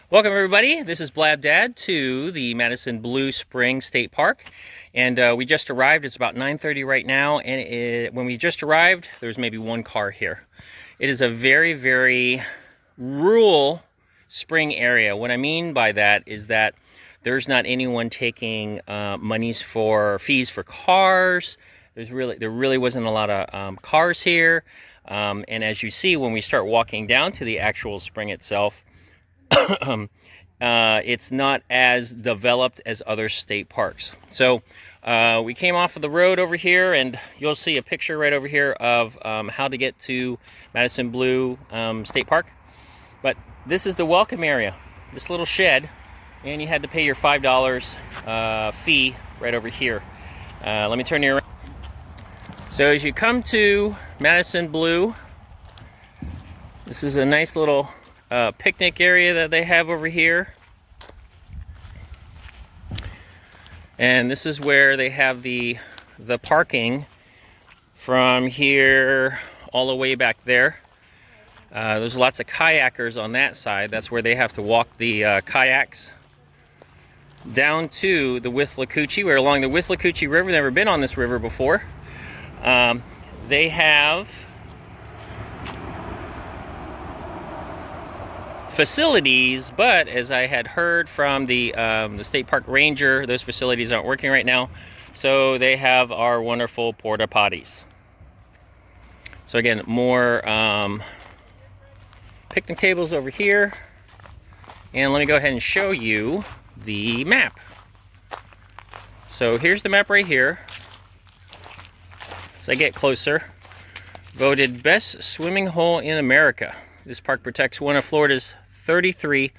Welcome everybody, this is Blad Dad to the Madison Blue Spring State Park, and we just arrived. It's about 9:30 right now, and when we just arrived there's maybe one car here. It is a very rural spring area. What I mean by that is that there's not anyone taking fees for cars. There really wasn't a lot of cars here, and as you see when we start walking down to the actual spring itself, it's not as developed as other state parks. So we came off of the road over here, and you'll see a picture right over here of how to get to Madison Blue State Park. But this is the welcome area, this little shed, and you had to pay your $5 fee right over here. Let me turn you around. So as you come to Madison Blue, this is a nice little picnic area that they have over here, and this is where they have the parking from here all the way back there. There's lots of kayakers on that side. That's where they have to walk the kayaks down to the Withlacoochee. We're along the Withlacoochee River. Never been on this river before. They have facilities, but as I had heard from the state park ranger, those facilities aren't working right now, so they have our wonderful porta potties. So again, more picnic tables over here, and let me go ahead and show you the map. So here's the map right here. As I get closer, voted best swimming hole in America. This park protects one of Florida's 33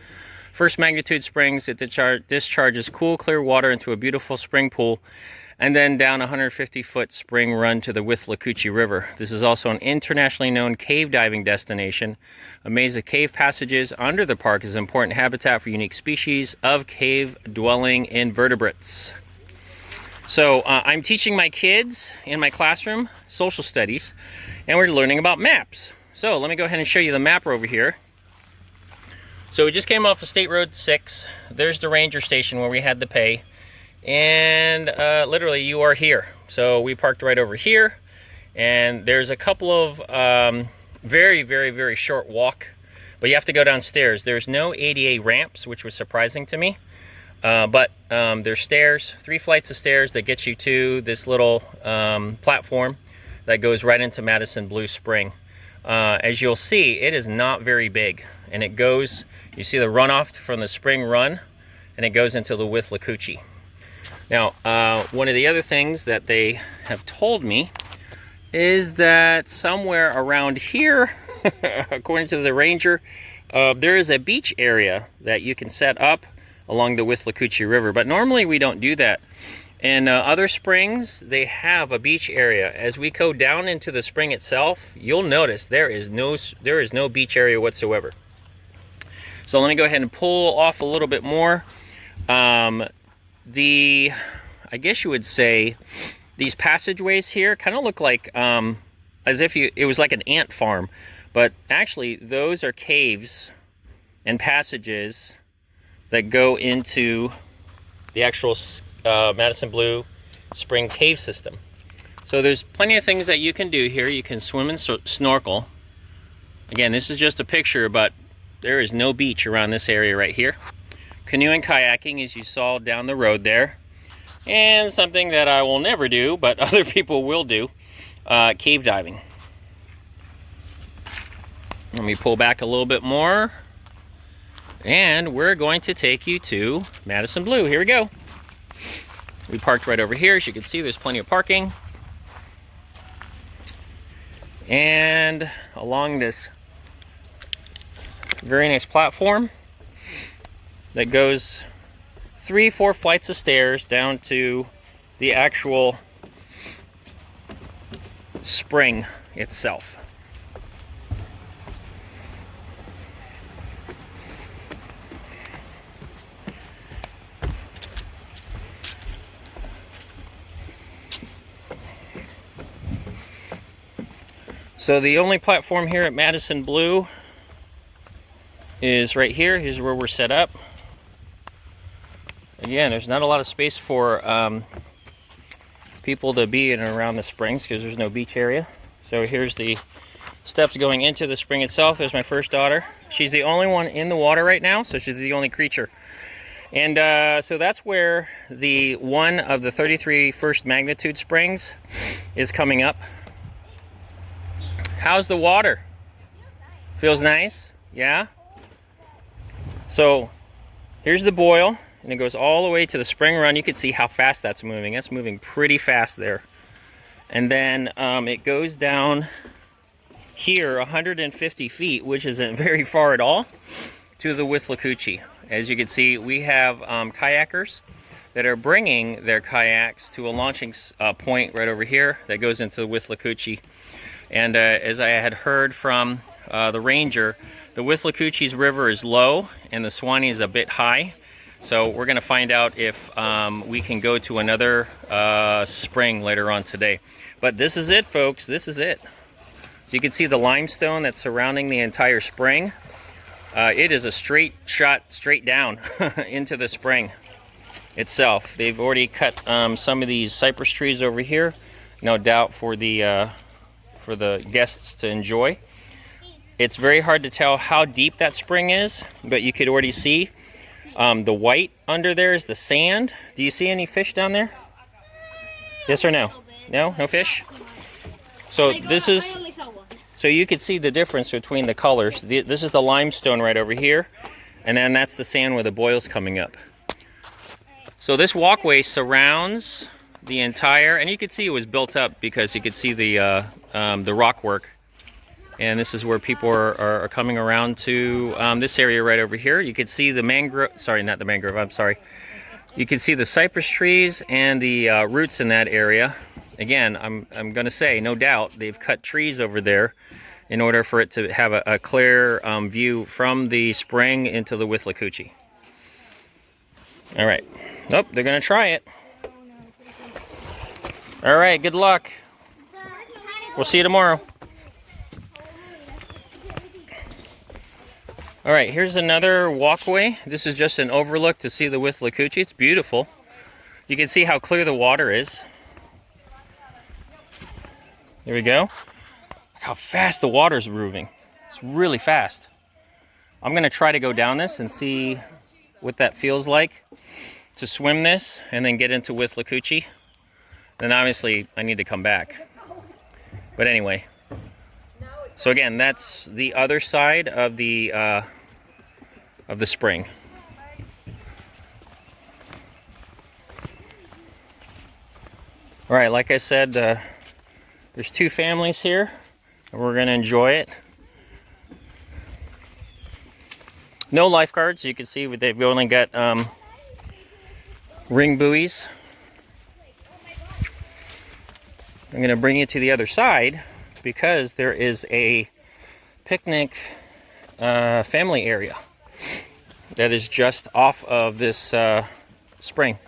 first magnitude springs. It discharges cool, clear water into a beautiful spring pool and then down a 150-foot spring run to the Withlacoochee River. This is also an internationally known cave diving destination. A maze of cave passages under the park is important habitat for unique species of cave-dwelling invertebrates. So I'm teaching my kids in my classroom social studies, and we're learning about maps. So let me go ahead and show you the map over here. So we just came off of State Road 6. There's the ranger station where we had to pay. And literally you are here. So we parked right over here. And there's a couple of very short walk. But you have to go downstairs. There's no ADA ramps, which was surprising to me. But there's stairs, 3 flights of stairs that get you to this little platform that goes right into Madison Blue Spring. As you'll see, it is not very big, and it goes, you see the runoff from the spring run, and it goes into the Withlacoochee. Now, one of the other things that they have told me is that somewhere around here, according to the ranger, there is a beach area that you can set up along the Withlacoochee River, but normally we don't do that. And other springs, they have a beach area. As we go down into the spring itself, you'll notice there is no beach area whatsoever. So let me go ahead and pull off a little bit more. I guess you would say, these passageways here kind of look like as if it was like an ant farm, but actually those are caves and passages that go into the actual Madison Blue Spring cave system. So there's plenty of things that you can do here. You can swim and snorkel. Again, this is just a picture, but there is no beach around this area right here. Canoe and kayaking, as you saw down the road there. And something that I will never do, but other people will do, cave diving. Let me pull back a little bit more. And we're going to take you to Madison Blue. Here we go. We parked right over here. As you can see, there's plenty of parking. And along this very nice platform that goes 3-4 flights of stairs down to the actual spring itself. So the only platform here at Madison Blue is right here. Here's where we're set up. Again, there's not a lot of space for people to be in and around the springs because there's no beach area. So here's the steps going into the spring itself. There's my first daughter. She's the only one in the water right now, so she's the only creature. And so that's where the one of the 33 first magnitude springs is coming up. How's the water? Feels nice? Yeah? So here's the boil, and it goes all the way to the spring run. You can see how fast that's moving. That's moving pretty fast there. And then it goes down here 150 feet, which isn't very far at all, to the Withlacoochee. As you can see, we have kayakers that are bringing their kayaks to a launching point right over here that goes into the Withlacoochee. And as I had heard from the ranger, the Withlacoochee's river is low and the Suwannee is a bit high. So we're going to find out if we can go to another spring later on today. But this is it, folks. This is it. So you can see the limestone that's surrounding the entire spring. It is a straight shot straight down into the spring itself. They've already cut some of these cypress trees over here, no doubt for the guests to enjoy. It's very hard to tell how deep that spring is, but you could already see the white under there is the sand. Do you see any fish down there? Yes or no? No? No fish? So this is... So you can see the difference between the colors. This is the limestone right over here, and then that's the sand where the boil's coming up. So this walkway surrounds the entire, and you can see it was built up because you could see the rock work. And this is where people are coming around to this area right over here. You can see the mangrove, sorry, not the mangrove, I'm sorry. You can see the cypress trees and the roots in that area. Again, I'm going to say, no doubt, they've cut trees over there in order for it to have a clear view from the spring into the Withlacoochee. All right. Oh, they're going to try it. All right, good luck. We'll see you tomorrow. All right, here's another walkway. This is just an overlook to see the Withlacoochee. It's beautiful. You can see how clear the water is. There we go. Look how fast the water's moving. It's really fast. I'm gonna try to go down this and see what that feels like to swim this and then get into Withlacoochee. Then obviously I need to come back. But anyway, so again, that's the other side of the spring. All right, like I said, there's two families here, and we're gonna enjoy it. No lifeguards. You can see they've only got ring buoys. I'm gonna bring you to the other side because there is a picnic family area that is just off of this spring.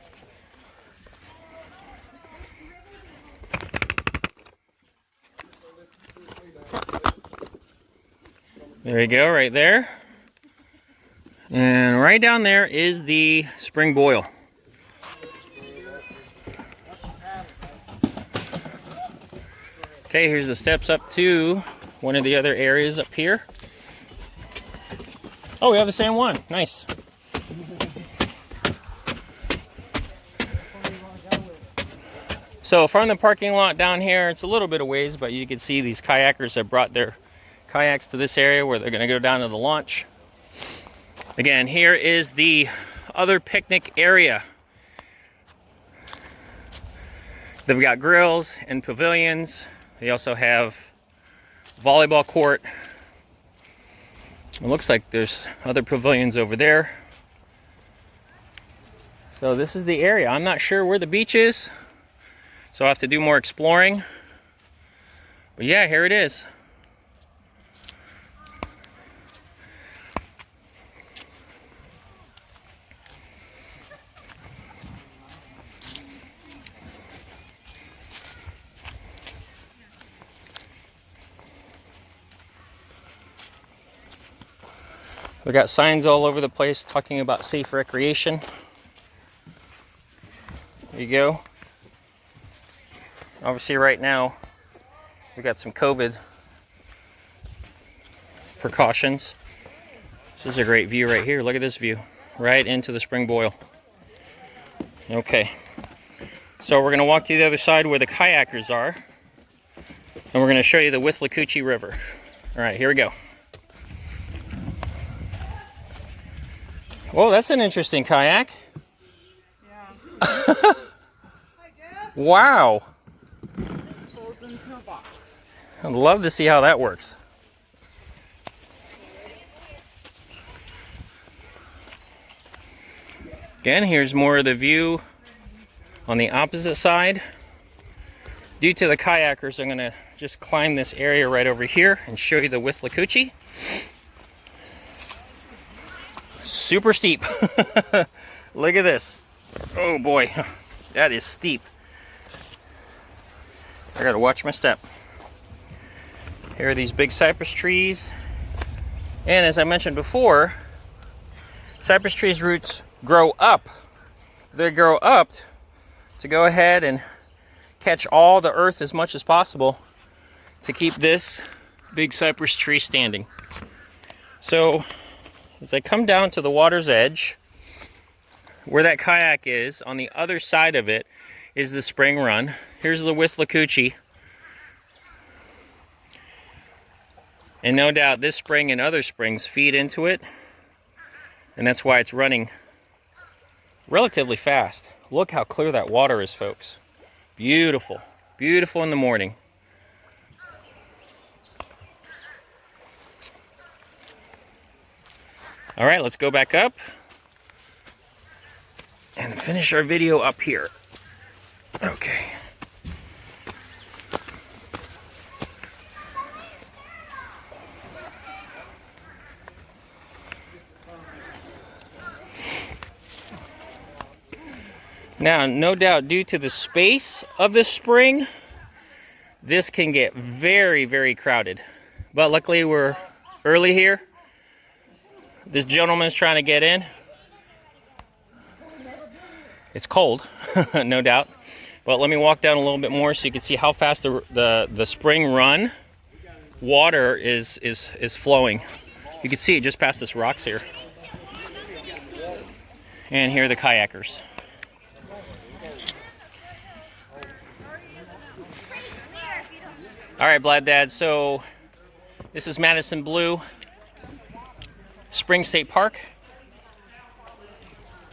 There you go, right there. And right down there is the spring boil. Okay, here's the steps up to one of the other areas up here. Oh, we have the same one. Nice. So from the parking lot down here, it's a little bit of ways, but you can see these kayakers have brought their kayaks to this area where they're going to go down to the launch. Again, here is the other picnic area. They've got grills and pavilions. They also have volleyball court. It looks like there's other pavilions over there. So this is the area. I'm not sure where the beach is, so I'll have to do more exploring. But yeah, here it is. We got signs all over the place talking about safe recreation. There you go. Obviously right now we got some COVID precautions. This is a great view right here. Look at this view. Right into the spring boil. Okay. So we're going to walk to the other side where the kayakers are. And we're going to show you the Withlacoochee River. Alright, here we go. Oh, that's an interesting kayak. Yeah. Hi, Dad. Wow. Folds into a box. I'd love to see how that works. Again, here's more of the view on the opposite side. Due to the kayakers, I'm going to just climb this area right over here and show you the Withlacoochee. Super steep. Look at this. Oh boy, that is steep. I gotta watch my step. Here are these big cypress trees. And as I mentioned before, cypress trees' roots grow up. They grow up to go ahead and catch all the earth as much as possible to keep this big cypress tree standing. So as I come down to the water's edge, where that kayak is, on the other side of it is the spring run. Here's the Withlacoochee. And no doubt this spring and other springs feed into it. And that's why it's running relatively fast. Look how clear that water is, folks. Beautiful. Beautiful in the morning. All right, let's go back up and finish our video up here. Okay. Now, no doubt due to the space of the spring, this can get very, very crowded. But luckily we're early here. This gentleman's trying to get in. It's cold, no doubt. But let me walk down a little bit more so you can see how fast the spring run water is flowing. You can see it just past this rocks here. And here are the kayakers. All right, Blad Dad, so this is Madison Blue Spring State Park,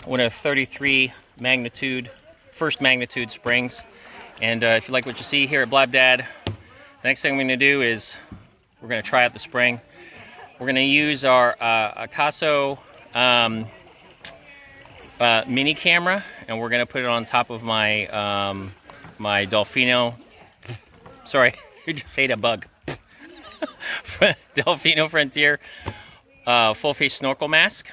one of 33 magnitude, first magnitude springs. And if you like what you see here at Blab Dad, the next thing we're going to do is we're going to try out the spring. We're going to use our Akaso mini camera, and we're going to put it on top of my my Delfino. Sorry, you just ate a bug. Delfino Frontier full face snorkel mask,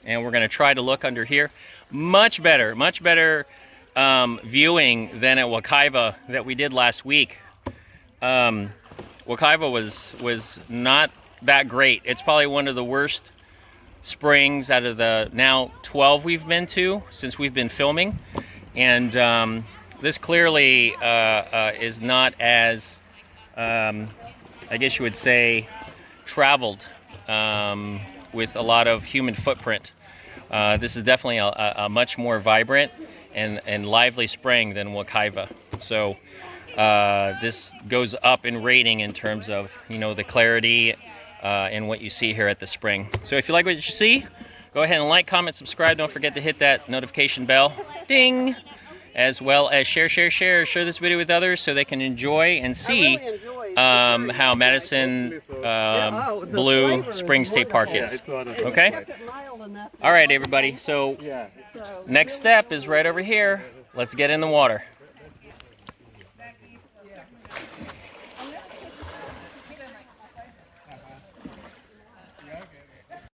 and we're going to try to look under here. Much better viewing than at Wekiva that we did last week. Wekiva was not that great. It's probably one of the worst springs out of the now 12 we've been to since we've been filming, and this clearly is not as I guess you would say traveled with a lot of human footprint. This is definitely a much more vibrant and lively spring than Wekiva. So this goes up in rating in terms of, you know, the clarity and what you see here at the spring. So if you like what you see, go ahead and like, comment, subscribe. Don't forget to hit that notification bell. Ding! As well as share this video with others so they can enjoy and see how Madison Blue Spring State Park is. Okay? All right, everybody. So next step is right over here. Let's get in the water.